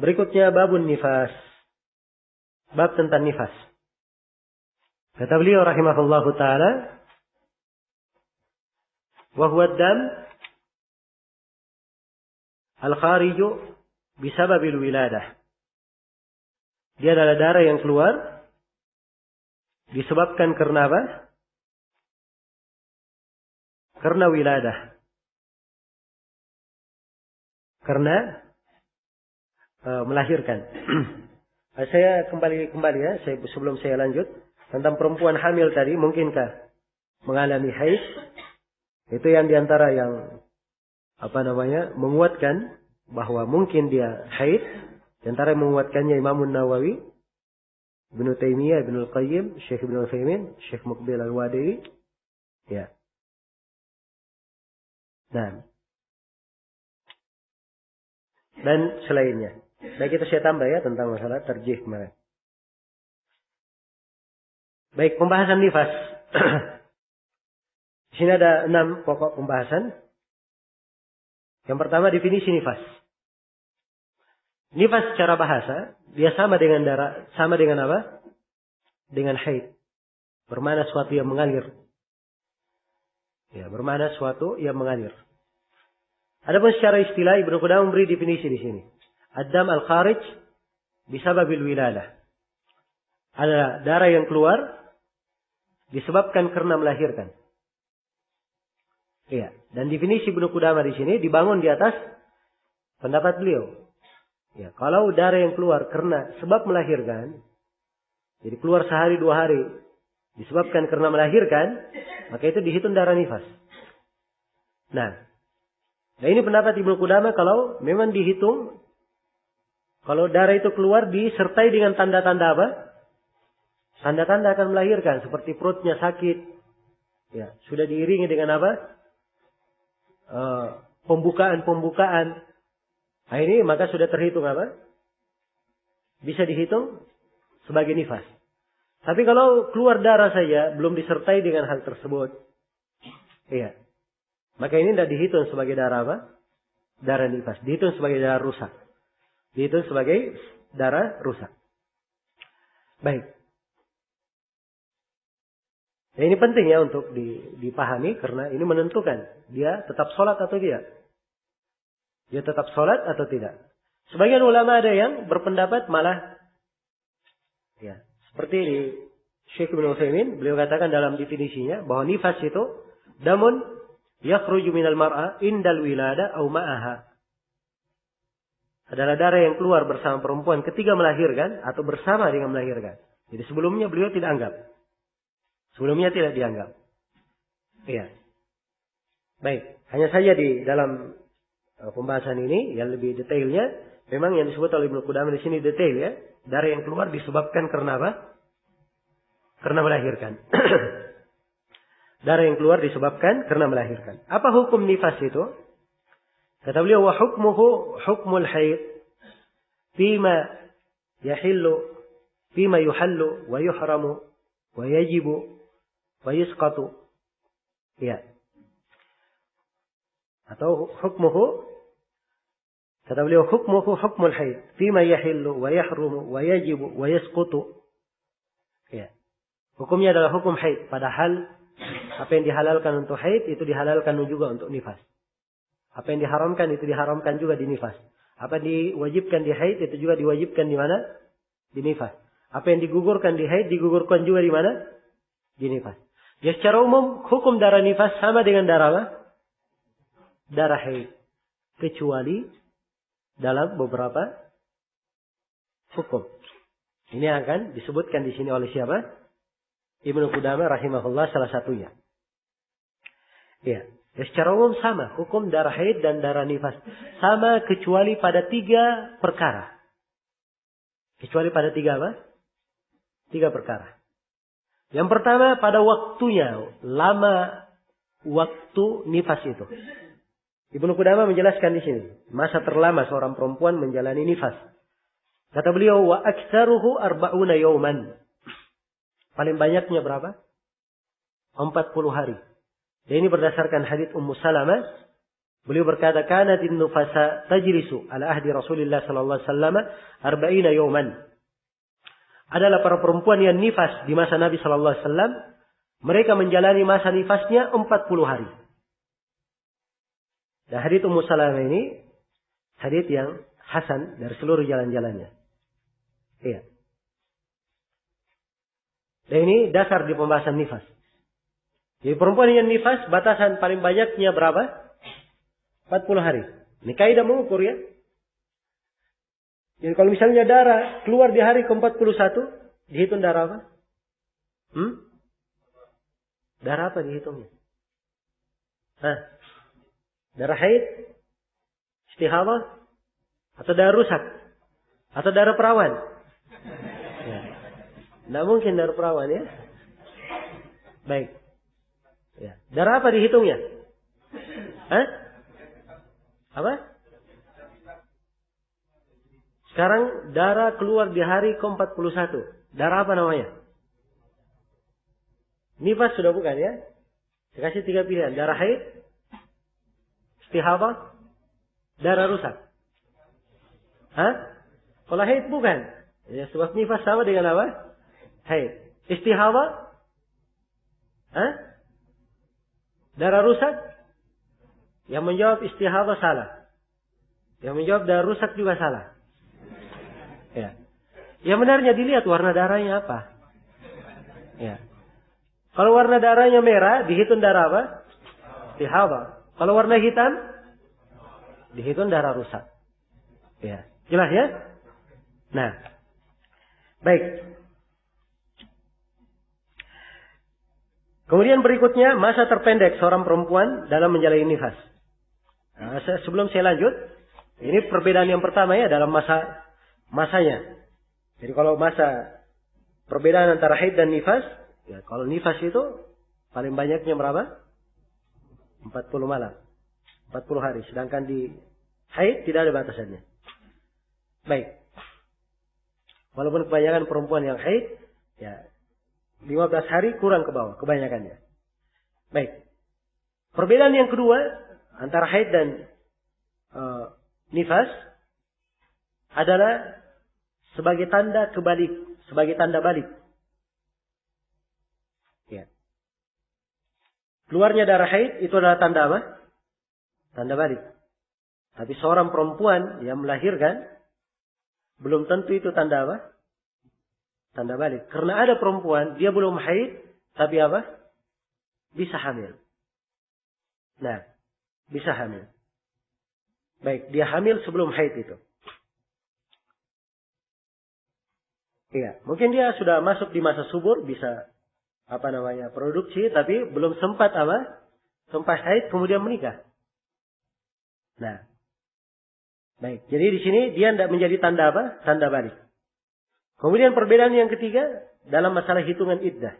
Berikutnya babun nifas. Bab tentang nifas. Kata beliau rahimahullahu ta'ala. Wa huwa ad-dam al-khariju bisababil wiladah. Dia adalah darah yang keluar disebabkan karena apa? Karena wiladah. Karena melahirkan. Saya kembali ya, sebelum saya lanjut tentang perempuan hamil tadi, mungkinkah mengalami haid? Itu yang diantara yang menguatkan bahwa mungkin dia haid. Diantara yang menguatkannya Imam Nawawi, Ibnu Taimiyah, Ibnu Al-Qayyim, Syekh Ibnu Utsaimin, Syekh Muqbil Al-Wadi'i. Ya. Nah. Dan selainnya. Baik, itu saya tambah ya tentang masalah tarjih kemarin. Baik, pembahasan nifas. Di sini ada 6 pokok pembahasan. Yang pertama, definisi nifas. Nifas secara bahasa, dia sama dengan darah, sama dengan apa? Dengan haid. Bermakna suatu yang mengalir. Ya, bermakna suatu yang mengalir. Adapun secara istilah, Ibnu Qudamah memberi definisi di sini. Ad-dam al-kharij bisababil wiladah. Ada darah yang keluar disebabkan karena melahirkan. Iya, dan definisi Ibnu Qudamah di sini dibangun di atas pendapat beliau. Ya, kalau darah yang keluar karena sebab melahirkan, jadi keluar sehari 2 hari disebabkan karena melahirkan, maka itu dihitung darah nifas. Nah ini pendapat Ibnu Qudamah kalau memang dihitung, kalau darah itu keluar disertai dengan tanda-tanda apa? Tanda-tanda akan melahirkan, seperti perutnya sakit, ya sudah diiringi dengan apa? Pembukaan. Nah ini maka sudah terhitung apa? Bisa dihitung sebagai nifas. Tapi kalau keluar darah saja belum disertai dengan hal tersebut, iya, maka ini tidak dihitung sebagai darah apa? Darah nifas. Dihitung sebagai darah rusak. Dihitung sebagai darah rusak. Baik. Nah, ini penting ya untuk dipahami karena ini menentukan dia tetap sholat atau tidak. Dia tetap sholat atau tidak. Sebagian ulama ada yang berpendapat malah, ya, seperti di Syekh Ibnu Utsaimin, beliau katakan dalam definisinya bahwa nifas itu damun yakhruju minal mar'a indal wilada au ma'aha. Adalah darah yang keluar bersama perempuan ketika melahirkan atau bersama dengan melahirkan. Jadi sebelumnya beliau tidak anggap. Sebelumnya tidak dianggap. Iya. Baik, hanya saja di dalam pembahasan ini yang lebih detailnya, memang yang disebut oleh Ibnu Qudamah di sini detail ya. Darah yang keluar disebabkan karena apa? Karena melahirkan. Darah yang keluar disebabkan karena melahirkan. Apa hukum nifas itu? Kata beliau, wa hukmuhu hukmul haid fima yuhallu wa yuhramu wa yajibu wa yusqatu. Ya. Atau hukmuhu, kata beliau, hukmuhu hukmul haid fima yahillu wa yahrumu wa yajibu wa yasqutu. Ya. Hukumnya adalah hukum haid, padahal apa yang dihalalkan untuk haid itu dihalalkan juga untuk nifas. Apa yang diharamkan itu diharamkan juga di nifas. Apa yang diwajibkan di haid itu juga diwajibkan di mana? Di nifas. Apa yang digugurkan di haid digugurkan juga di mana? Di nifas. Ya, secara umum hukum darah nifas sama dengan darah apa? Darah haid, kecuali dalam beberapa hukum. Ini akan disebutkan di sini oleh siapa? Ibnu Qudamah rahimahullah salah satunya. Ya, secara umum sama hukum darah haid dan darah nifas sama kecuali pada 3 perkara. Kecuali pada 3 apa? 3 perkara. Yang pertama pada waktunya, lama waktu nifas itu. Ibnu Qudamah menjelaskan di sini masa terlama seorang perempuan menjalani nifas. Kata beliau, wa aktsaruhu 40 yauman. Paling banyaknya berapa? 40 hari. Dan ini berdasarkan hadits Ummu Salamah Beliau berkata, "Kanatin nufasa tajlisu ala ahdi Rasulillah sallallahu alaihi wasallam 40 yawman." Adalah para perempuan yang nifas di masa Nabi sallallahu alaihi wasallam, mereka menjalani masa nifasnya 40 hari. Dan hadits Ummu Salamah ini hadits yang hasan dari seluruh jalan-jalannya. Iya. Dan ini dasar di pembahasan nifas. Jadi perempuan yang nifas batasan paling banyaknya berapa? 40 hari. Ini kaidah mengukur ya. Jadi kalau misalnya darah keluar di hari ke-41, dihitung darah apa? Darah apa dihitungnya? Darah haid? Istihadah? Atau darah rusak? Atau darah perawan? Ya. Tidak mungkin darah perawan ya. Baik. Ya. Darah apa dihitungnya? Apa? Sekarang darah keluar di hari ke-41. Darah apa namanya? Nifas sudah bukan ya? Saya kasih 3 pilihan. Darah haid, istihadah, darah rusak. Kalau haid bukan. Ya, sebab nifas sama dengan apa? Haid. Istihadah? Darah rusak? Yang menjawab istihadah salah. Yang menjawab darah rusak juga salah. Ya. Yang benarnya dilihat warna darahnya apa. Ya. Kalau warna darahnya merah, dihitung darah apa? Istihadah. Kalau warna hitam, dihitung darah rusak. Ya. Jelas ya? Nah. Baik. Kemudian berikutnya, masa terpendek seorang perempuan dalam menjalani nifas. Nah, sebelum saya lanjut, ini perbedaan yang pertama ya dalam masanya. Jadi kalau masa perbedaan antara haid dan nifas, ya kalau nifas itu paling banyaknya berapa? 40 malam. 40 hari. Sedangkan di haid tidak ada batasannya. Baik. Walaupun kebanyakan perempuan yang haid, ya 15 hari kurang ke bawah kebanyakannya. Baik. Perbedaan yang kedua antara haid dan nifas adalah sebagai tanda kebalik, sebagai tanda balik. Ya. Keluarnya darah haid itu adalah tanda apa? Tanda balik. Tapi seorang perempuan yang melahirkan belum tentu itu tanda apa? Tanda balik. Karena ada perempuan dia belum haid tapi apa? Bisa hamil. Nah, bisa hamil. Baik, dia hamil sebelum haid itu. Iya, mungkin dia sudah masuk di masa subur, bisa produksi, tapi belum sempat sempat haid kemudian menikah. Nah, baik. Jadi di sini dia tidak menjadi tanda apa? Tanda balik. Kemudian perbedaan yang ketiga dalam masalah hitungan iddah.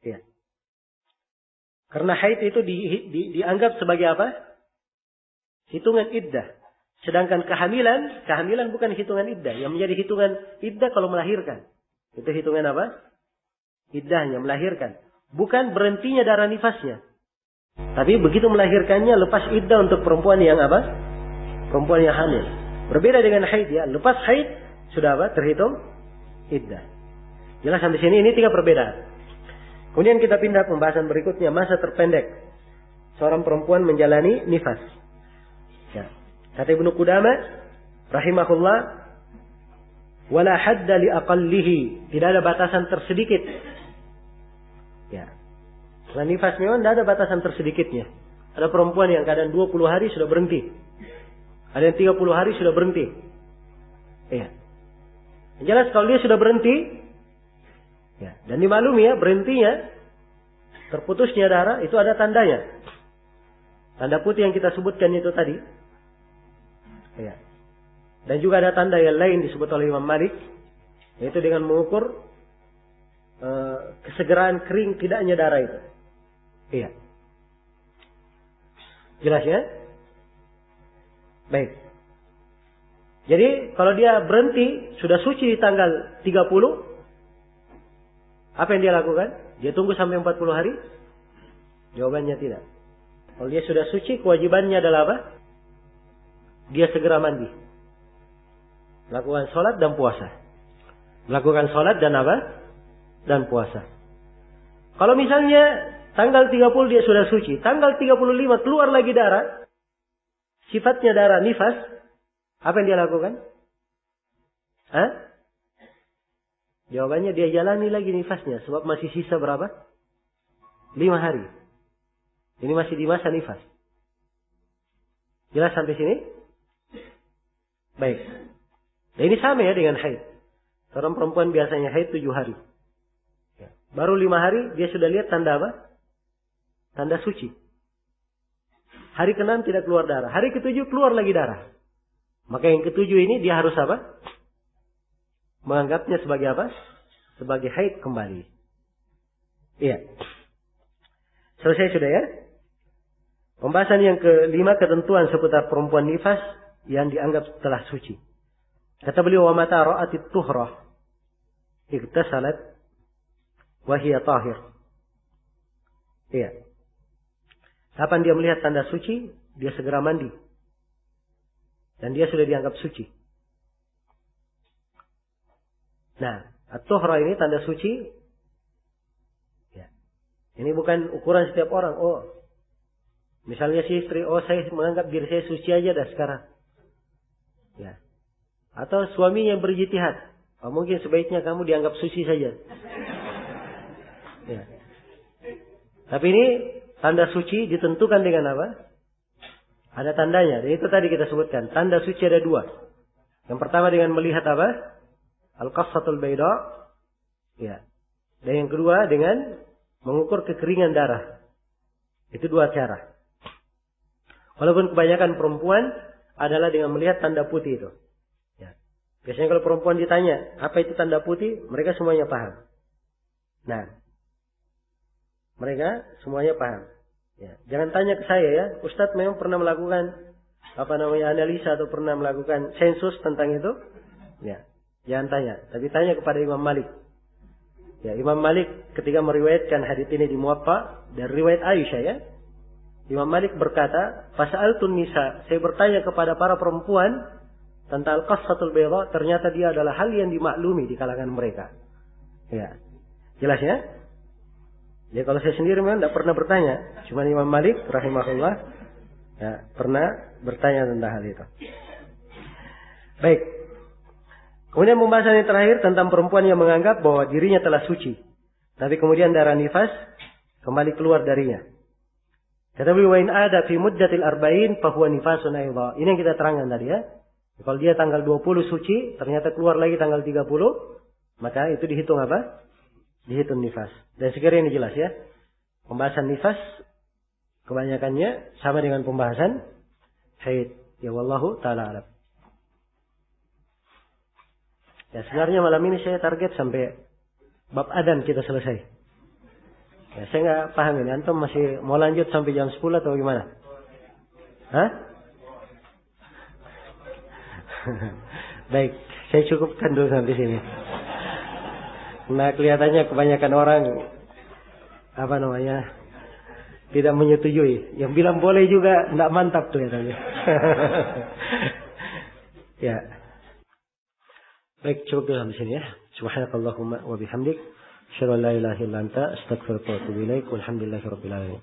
Iya. Karena haid itu dianggap sebagai apa? Hitungan iddah. Sedangkan kehamilan bukan hitungan iddah. Yang menjadi hitungan iddah kalau melahirkan. Itu hitungan apa? Iddahnya, melahirkan. Bukan berhentinya darah nifasnya. Tapi begitu melahirkannya, lepas iddah untuk perempuan yang apa? Perempuan yang hamil. Berbeda dengan haid ya. Lepas haid, sudah apa? Terhitung iddah. Jelas sampai sini, ini 3 perbedaan. Kemudian kita pindah pembahasan berikutnya. Masa terpendek seorang perempuan menjalani nifas. Ya. Kata Ibnu Qudamah rahimahullah, wala hadda li aqallihi, tidak ada batasan tersedikit. Ya. Karena nifas memang tidak ada batasan tersedikitnya. Ada perempuan yang kadang 20 hari sudah berhenti. Ada yang 30 hari sudah berhenti. Ya. Yang jelas kalau dia sudah berhenti, ya, dan dimaklumi ya, berhentinya, terputusnya darah, itu ada tandanya. Tanda putih yang kita sebutkan itu tadi. Ya. Dan juga ada tanda yang lain disebut oleh Imam Malik, yaitu dengan mengukur kesegeraan kering tidaknya darah itu. Iya. Jelas ya? Baik. Jadi kalau dia berhenti sudah suci di tanggal 30, apa yang dia lakukan? Dia tunggu sampai 40 hari? Jawabannya tidak. Kalau dia sudah suci, kewajibannya adalah apa? Dia segera mandi. Melakukan sholat dan puasa. Melakukan sholat dan apa? Dan puasa. Kalau misalnya tanggal 30 dia sudah suci, tanggal 35 keluar lagi darah, sifatnya darah nifas, apa yang dia lakukan? Hah? Jawabannya dia jalani lagi nifasnya, sebab masih sisa berapa? 5 hari. Ini masih di masa nifas. Jelas sampai sini? Baik. Nah, ini sama ya dengan haid. Seorang perempuan biasanya haid 7 hari. Ya. Baru 5 hari dia sudah lihat tanda apa? Tanda suci. Hari ke-6 tidak keluar darah. Hari ke-7 keluar lagi darah. Maka yang ke-7 ini dia harus apa? Menganggapnya sebagai apa? Sebagai haid kembali. Iya. Selesai sudah ya? Pembahasan yang ke-5, ketentuan seputar perempuan nifas yang dianggap telah suci. Kata beliau, wa mata ra'atit tuhrah iktasalat wa hiya tahir. Iya. Kapan dia melihat tanda suci, dia segera mandi. Dan dia sudah dianggap suci. Nah, at-tuhra ini tanda suci. Ya. Ini bukan ukuran setiap orang. Oh, misalnya si istri, oh saya menganggap diri saya suci aja dah sekarang. Ya. Atau suaminya yang berijtihad. Oh, mungkin sebaiknya kamu dianggap suci saja. Ya. Tapi ini tanda suci ditentukan dengan apa? Ada tandanya. Dan itu tadi kita sebutkan. Tanda suci ada 2. Yang pertama dengan melihat apa? Al-qassatul bayda. Ya. Dan yang kedua dengan mengukur kekeringan darah. Itu 2 cara. Walaupun kebanyakan perempuan adalah dengan melihat tanda putih itu. Ya. Biasanya kalau perempuan ditanya, apa itu tanda putih? Mereka semuanya paham. Nah, mereka semuanya paham. Ya. Jangan tanya ke saya ya, Ustadz memang pernah melakukan analisa atau pernah melakukan sensus tentang itu? Ya, jangan tanya. Tapi tanya kepada Imam Malik. Ya, Imam Malik ketika meriwayatkan hadits ini di Muwatta dari riwayat Aisyah ya. Imam Malik berkata, "Fasa'altun nisa." Saya bertanya kepada para perempuan tentang al-qassatul bayda, ternyata dia adalah hal yang dimaklumi di kalangan mereka. Ya. Jelas ya? Ya kalau saya sendiri memang tidak pernah bertanya. Cuma Imam Malik rahimahullah ya, pernah bertanya tentang hal itu. Baik. Kemudian pembahasan yang terakhir tentang perempuan yang menganggap bahwa dirinya telah suci. Tapi kemudian darah nifas kembali keluar darinya. Kata beliau, "Wa in ada fi muddatil arba'in fa huwa nifasun aidha." Ini yang kita terangkan tadi ya. Kalau dia tanggal 20 suci, ternyata keluar lagi tanggal 30, maka itu dihitung apa? Dihitung nifas. Dan sekiranya ini jelas ya. Pembahasan nifas kebanyakannya sama dengan pembahasan haid. Ya wallahu ta'ala alam. Ya sebenarnya malam ini saya target sampai bab adzan kita selesai. Ya saya nggak paham ini. Antum masih mau lanjut sampai jam 10 atau gimana? Hah? Baik, saya cukupkan dulu sampai sini. Nah kelihatannya kebanyakan orang tidak menyetujui. Yang bilang boleh juga tidak mantap kelihatannya. Ya. Baik, cukup dulu sampai sini ya. Subhanakallahumma wa bihamdik, asyhadu an la ilaha illa anta, astaghfiruka wa atubu ilaik. Walhamdulillahirabbil alamin.